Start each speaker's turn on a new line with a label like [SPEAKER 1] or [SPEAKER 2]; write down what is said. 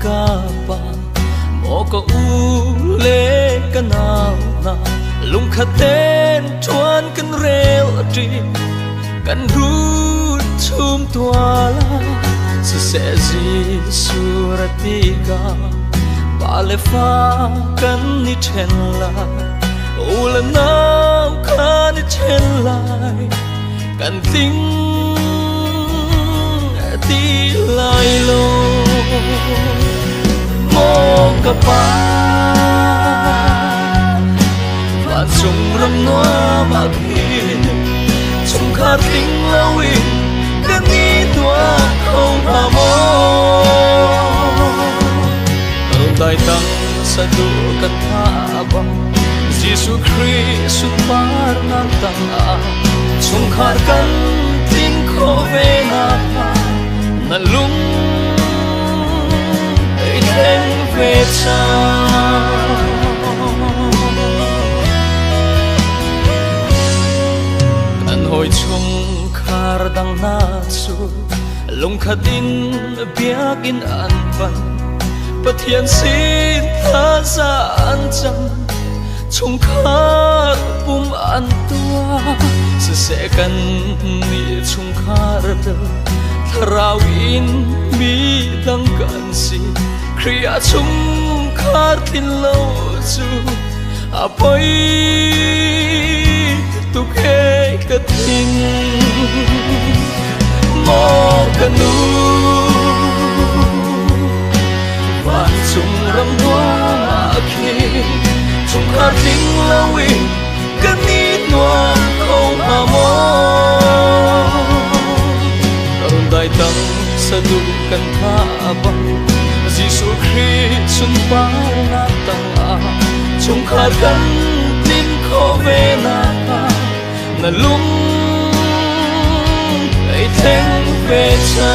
[SPEAKER 1] kapa mo ko ule kanal na lung khaten chuan kan rel tri kan ru chum tuala se se ji suratika bale fa kan ni chen la ula nau kan ni chen lai kan ting ti lai lo mo ka pa van sung ram noa ma khi sung khát tình lâu in kan ni tua không hà mo tay tăng sa du kan tha ba Jesus Christ par na ta sung khát kan tin kho ve na na lung ai then về cha kan hoi chung khar dang na chu lung khatin biak in an van pathian sin tha za an cham chung khar pum an tua se se kan ni chung khar da tharawin mi dang kan si kriya chung khar tin lo chu apoi tu ke ka thing mo kanu van chung ram noa ma khi chung khar ting lo in kan ni noa không hà mo dai tăng sa du kan tha ba Jesus Christ sun pa na tang a chung khar kan tin kho ve na na lung ai then về cha